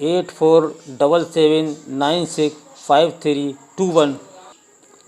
8477965321।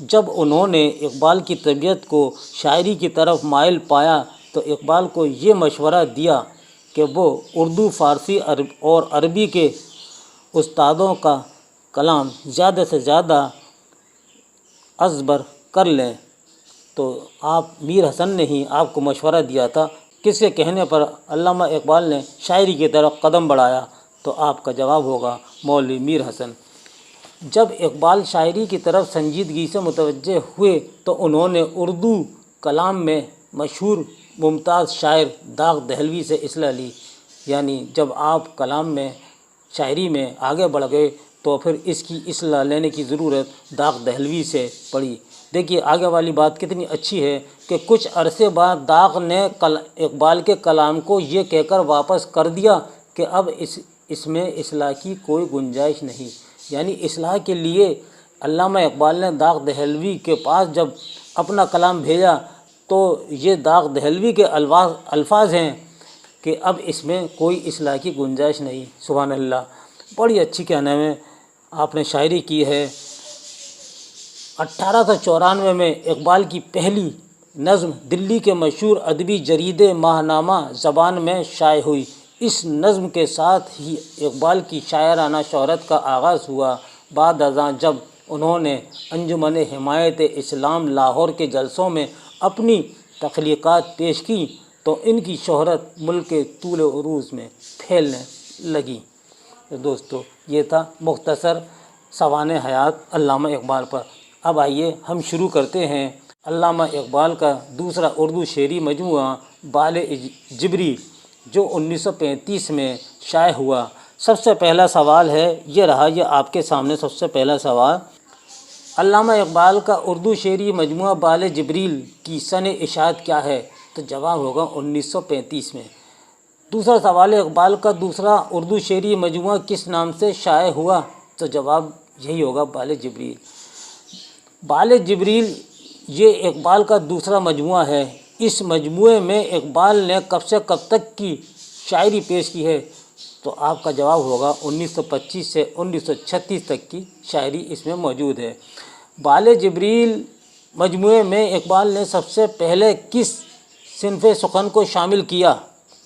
جب انہوں نے اقبال کی طبیعت کو شاعری کی طرف مائل پایا تو اقبال کو یہ مشورہ دیا کہ وہ اردو، فارسی اور عربی کے استادوں کا کلام زیادہ سے زیادہ ازبر کر لیں۔ تو میر حسن نے ہی آپ کو مشورہ دیا تھا، کس کے کہنے پر علامہ اقبال نے شاعری کی طرف قدم بڑھایا؟ تو آپ کا جواب ہوگا مولوی میر حسن۔ جب اقبال شاعری کی طرف سنجیدگی سے متوجہ ہوئے تو انہوں نے اردو کلام میں مشہور ممتاز شاعر داغ دہلوی سے اصلاح لی، یعنی جب آپ کلام میں، شاعری میں آگے بڑھ گئے تو پھر اس کی اصلاح لینے کی ضرورت داغ دہلوی سے پڑی۔ دیکھیے آگے والی بات کتنی اچھی ہے کہ کچھ عرصے بعد داغ نے اقبال کے کلام کو یہ کہہ کر واپس کر دیا کہ اب اس میں اصلاح کی کوئی گنجائش نہیں، یعنی اصلاح کے لیے علامہ اقبال نے داغ دہلوی کے پاس جب اپنا کلام بھیجا تو یہ داغ دہلوی کے الفاظ ہیں کہ اب اس میں کوئی اصلاح کی گنجائش نہیں۔ سبحان اللہ، بڑی اچھی کیا نام ہے آپ نے شاعری کی ہے۔ 1894 میں اقبال کی پہلی نظم دلی کے مشہور ادبی جریدے ماہنامہ زبان میں شائع ہوئی۔ اس نظم کے ساتھ ہی اقبال کی شاعرانہ شہرت کا آغاز ہوا۔ بعد ازاں جب انہوں نے انجمن حمایت اسلام لاہور کے جلسوں میں اپنی تخلیقات پیش کی تو ان کی شہرت ملک کے طول عروج میں پھیلنے لگی۔ دوستو یہ تھا مختصر سوانح حیات علامہ اقبال پر۔ اب آئیے ہم شروع کرتے ہیں علامہ اقبال کا دوسرا اردو شعری مجموعہ بال جبریل، جو 1935 میں شائع ہوا۔ سب سے پہلا سوال ہے، یہ رہا یہ آپ کے سامنے سب سے پہلا سوال، علامہ اقبال کا اردو شعری مجموعہ بال جبریل کی سن اشاعت کیا ہے؟ تو جواب ہوگا 1935 میں۔ دوسرا سوال ہے، اقبال کا دوسرا اردو شعری مجموعہ کس نام سے شائع ہوا؟ تو جواب یہی ہوگا بال جبریل۔ بال جبریل یہ اقبال کا دوسرا مجموعہ ہے۔ اس مجموعے میں اقبال نے کب سے کب تک کی شاعری پیش کی ہے؟ تو آپ کا جواب ہوگا 1925 سے 1936 تک کی شاعری اس میں موجود ہے۔ بال جبریل مجموعے میں اقبال نے سب سے پہلے کس صنف سخن کو شامل کیا؟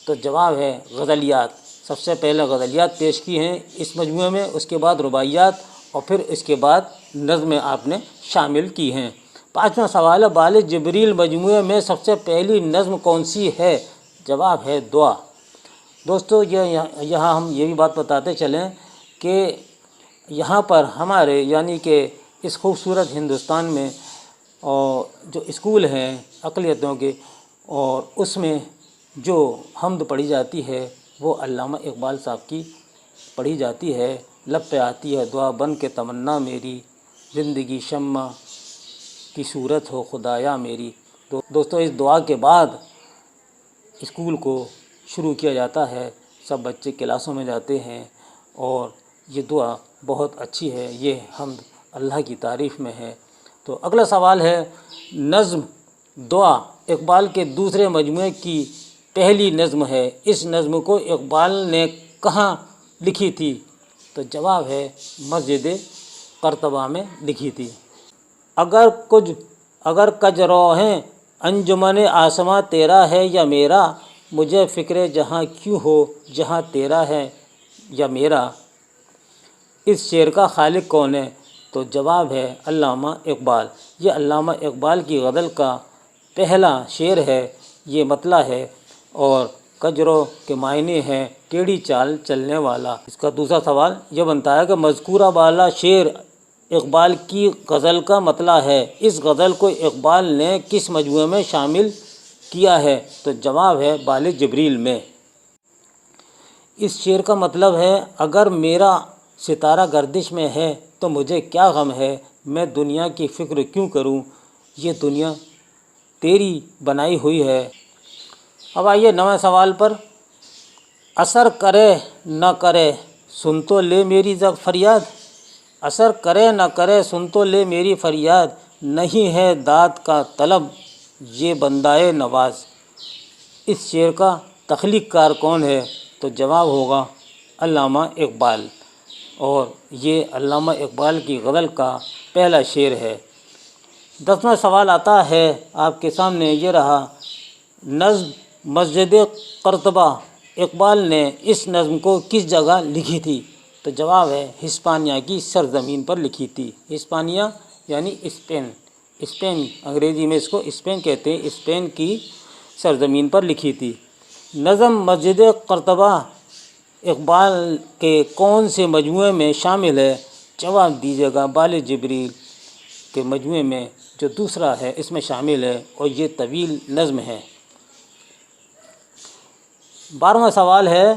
تو جواب ہے غزلیات۔ سب سے پہلے غزلیات پیش کی ہیں اس مجموعے میں، اس کے بعد رباعیات اور پھر اس کے بعد نظمیں آپ نے شامل کی ہیں۔ پانچواں سوال ہے، بال جبریل مجموعے میں سب سے پہلی نظم کون سی ہے؟ جواب ہے دعا۔ دوستو یہاں ہم یہ بھی بات بتاتے چلیں کہ یہاں پر ہمارے یعنی کہ اس خوبصورت ہندوستان میں جو اسکول ہیں اقلیتوں کے، اور اس میں جو حمد پڑھی جاتی ہے وہ علامہ اقبال صاحب کی پڑھی جاتی ہے۔ لب پہ آتی ہے دعا بن کے تمنا میری، زندگی شمع کی صورت ہو خدایا میری۔ دوستو اس دعا کے بعد اسکول کو شروع کیا جاتا ہے، سب بچے کلاسوں میں جاتے ہیں اور یہ دعا بہت اچھی ہے، یہ حمد اللہ کی تعریف میں ہے۔ تو اگلا سوال ہے، نظم دعا اقبال کے دوسرے مجموعے کی پہلی نظم ہے، اس نظم کو اقبال نے کہاں لکھی تھی؟ تو جواب ہے مسجد قرطبہ میں لکھی تھی۔ اگر کج روحیں انجمن آسماں تیرا ہے یا میرا، مجھے فکر جہاں کیوں ہو جہاں تیرا ہے یا میرا، اس شعر کا خالق کون ہے؟ تو جواب ہے علامہ اقبال۔ یہ علامہ اقبال کی غزل کا پہلا شعر ہے، یہ مطلع ہے، اور کجرو کے معنی ہے ٹیڑھی چال چلنے والا۔ اس کا دوسرا سوال یہ بنتا ہے کہ مذکورہ بالا شعر اقبال کی غزل کا مطلع ہے، اس غزل کو اقبال نے کس مجموعے میں شامل کیا ہے؟ تو جواب ہے بال جبریل میں۔ اس شعر کا مطلب ہے، اگر میرا ستارہ گردش میں ہے تو مجھے کیا غم ہے، میں دنیا کی فکر کیوں کروں، یہ دنیا تیری بنائی ہوئی ہے۔ اب آئیے نویں سوال پر، اثر کرے نہ کرے سن تو لے میری فریاد، اثر کرے نہ کرے سن تو لے میری فریاد، نہیں ہے داد کا طلب یہ بندائے نواز۔ اس شعر کا تخلیق کار کون ہے؟ تو جواب ہوگا علامہ اقبال، اور یہ علامہ اقبال کی غزل کا پہلا شعر ہے۔ 10واں سوال آتا ہے آپ کے سامنے، یہ رہا، نظم مسجد قرطبہ اقبال نے اس نظم کو کس جگہ لکھی تھی؟ تو جواب ہے ہسپانیہ کی سرزمین پر لکھی تھی۔ ہسپانیہ یعنی اسپین، اسپین انگریزی میں اس کو اسپین کہتے ہیں، اسپین کی سرزمین پر لکھی تھی۔ نظم مسجد قرطبہ اقبال کے کون سے مجموعے میں شامل ہے؟ جواب دیجیے گا بال جبریل کے مجموعے میں جو دوسرا ہے اس میں شامل ہے، اور یہ طویل نظم ہے۔ 12واں سوال ہے،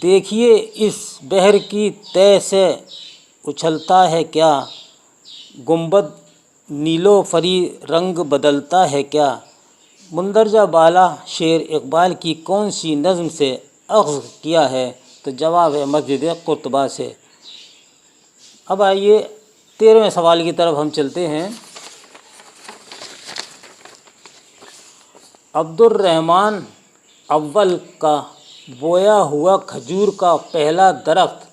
دیکھیے اس بحر کی تہ سے اچھلتا ہے کیا، گنبد نیلو فری رنگ بدلتا ہے کیا؟ مندرجہ بالا شعر اقبال کی کون سی نظم سے اخذ کیا ہے؟ تو جواب ہے مسجد قرطبہ سے۔ اب آئیے 13ویں سوال کی طرف ہم چلتے ہیں۔ عبد الرحمن اول کا بویا ہوا کھجور کا پہلا درخت،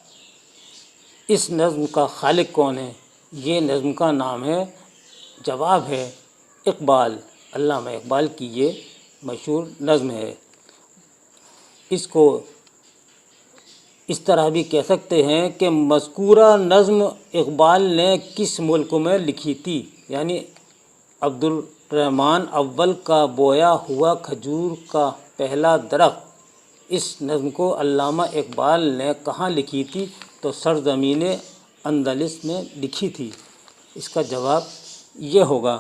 اس نظم کا خالق کون ہے؟ یہ نظم کا نام ہے، جواب ہے اقبال، علامہ اقبال کی یہ مشہور نظم ہے۔ اس کو اس طرح بھی کہہ سکتے ہیں کہ مذکورہ نظم اقبال نے کس ملک میں لکھی تھی؟ یعنی عبد الرحمن اول کا بویا ہوا کھجور کا پہلا درخت، اس نظم کو علامہ اقبال نے کہاں لکھی تھی؟ تو سرزمین اندلس میں لکھی تھی۔ اس کا جواب یہ ہوگا۔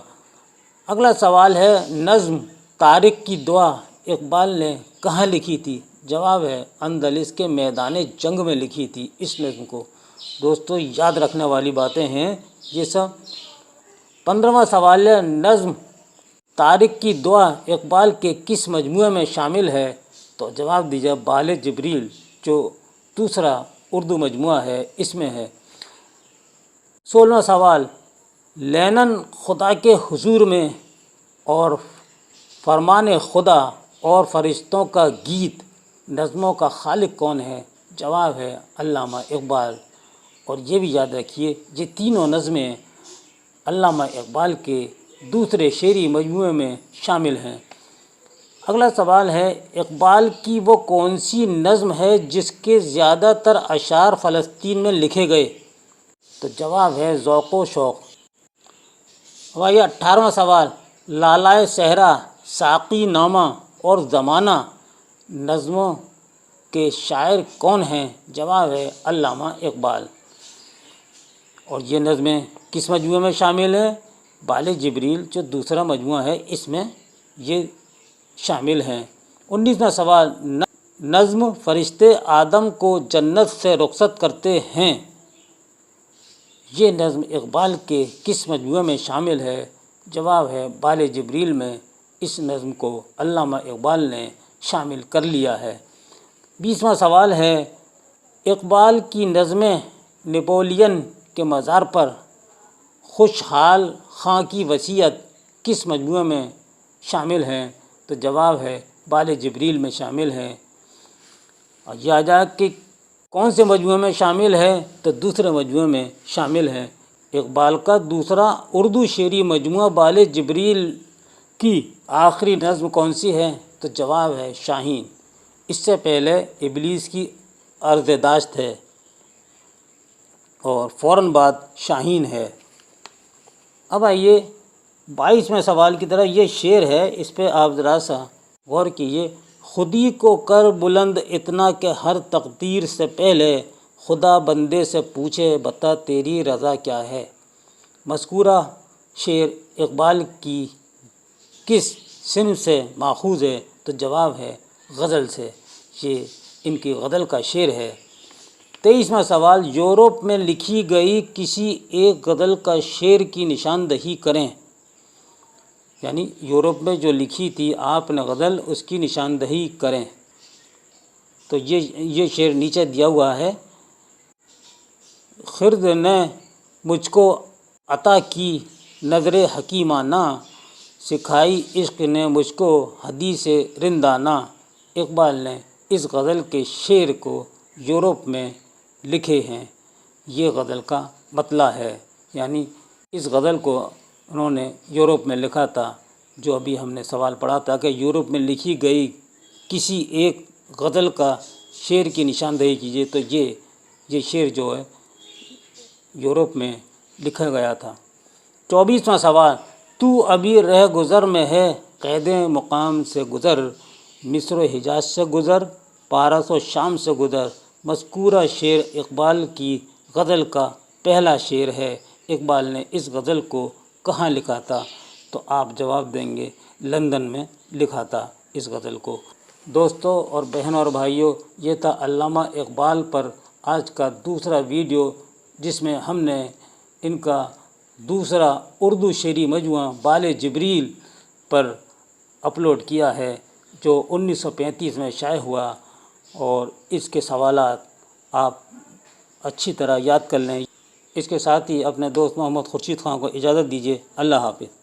اگلا سوال ہے، نظم طارق کی دعا اقبال نے کہاں لکھی تھی؟ جواب ہے اندلس کے میدان جنگ میں لکھی تھی اس نظم کو۔ دوستو یاد رکھنے والی باتیں ہیں یہ سب۔ 15واں سوال ہے، نظم طارق کی دعا اقبال کے کس مجموعے میں شامل ہے؟ تو جواب دیجیے بال جبریل جو دوسرا اردو مجموعہ ہے اس میں ہے۔ 16واں سوال، لینن خدا کے حضور میں اور فرمان خدا اور فرشتوں کا گیت نظموں کا خالق کون ہے؟ جواب ہے علامہ اقبال۔ اور یہ بھی یاد رکھیے یہ تینوں نظمیں علامہ اقبال کے دوسرے شعری مجموعے میں شامل ہیں۔ اگلا سوال ہے، اقبال کی وہ کون سی نظم ہے جس کے زیادہ تر اشعار فلسطین میں لکھے گئے؟ تو جواب ہے ذوق و شوق۔ اب آئیے 18واں سوال، لالائے صحرا، ساقی نامہ اور زمانہ نظموں کے شاعر کون ہیں؟ جواب ہے علامہ اقبال۔ اور یہ نظمیں کس مجموعے میں شامل ہیں؟ بال جبریل جو دوسرا مجموعہ ہے اس میں یہ شامل ہیں۔ 19واں سوال، نظم فرشتے آدم کو جنت سے رخصت کرتے ہیں، یہ نظم اقبال کے کس مجموعے میں شامل ہے؟ جواب ہے بال جبریل میں اس نظم کو علامہ اقبال نے شامل کر لیا ہے۔ 20واں سوال ہے، اقبال کی نظمیں نپولین کے مزار پر خوشحال خاں کی وصیت کس مجموعے میں شامل ہیں؟ تو جواب ہے بال جبریل میں شامل ہیں۔ اور یہ آ جائے کہ کون سے مجموعے میں شامل ہے؟ تو دوسرے مجموعے میں شامل ہیں۔ اقبال کا دوسرا اردو شعری مجموعہ بال جبریل کی آخری نظم کون سی ہے؟ تو جواب ہے شاہین۔ اس سے پہلے ابلیس کی عرض داشت ہے اور فوراً بعد شاہین ہے۔ اب آئیے 22ویں سوال کی طرح، یہ شعر ہے، اس پہ آپ ذرا سا غور کیجیے۔ خودی کو کر بلند اتنا کہ ہر تقدیر سے پہلے خدا بندے سے پوچھے بتا تیری رضا کیا ہے۔ مذکورہ شعر اقبال کی کس صنف سے ماخوذ ہے؟ تو جواب ہے غزل سے، یہ ان کی غزل کا شعر ہے۔ 23واں سوال، یورپ میں لکھی گئی کسی ایک غزل کا شعر کی نشاندہی کریں، یعنی یورپ میں جو لکھی تھی آپ نے غزل اس کی نشاندہی کریں۔ تو یہ شعر نیچے دیا ہوا ہے، خرد نے مجھ کو عطا کی نظر حکیمانہ، سکھائی عشق نے مجھ کو حدیث رندانہ۔ اقبال نے اس غزل کے شعر کو یورپ میں لکھے ہیں، یہ غزل کا مطلع ہے، یعنی اس غزل کو انہوں نے یورپ میں لکھا تھا، جو ابھی ہم نے سوال پڑھا تھا کہ یورپ میں لکھی گئی کسی ایک غزل کا شعر کی نشاندہی کیجیے، تو یہ شعر جو ہے یورپ میں لکھا گیا تھا۔ 24واں سوال، تو ابھی رہ گزر میں ہے، قید مقام سے گزر، مصر و حجاز سے گزر، پارس و شام سے گزر۔ مذکورہ شعر اقبال کی غزل کا پہلا شعر ہے۔ اقبال نے اس غزل کو کہاں لکھا تھا؟ تو آپ جواب دیں گے لندن میں لکھا تھا اس غزل کو۔ دوستوں اور بہنوں اور بھائیوں، یہ تھا علامہ اقبال پر آج کا دوسرا ویڈیو، جس میں ہم نے ان کا دوسرا اردو شعری مجموعہ بال جبریل پر اپلوڈ کیا ہے، جو 1935 میں شائع ہوا، اور اس کے سوالات آپ اچھی طرح یاد کر لیں۔ اس کے ساتھ ہی اپنے دوست محمد خورشید خان کو اجازت دیجیے۔ اللہ حافظ۔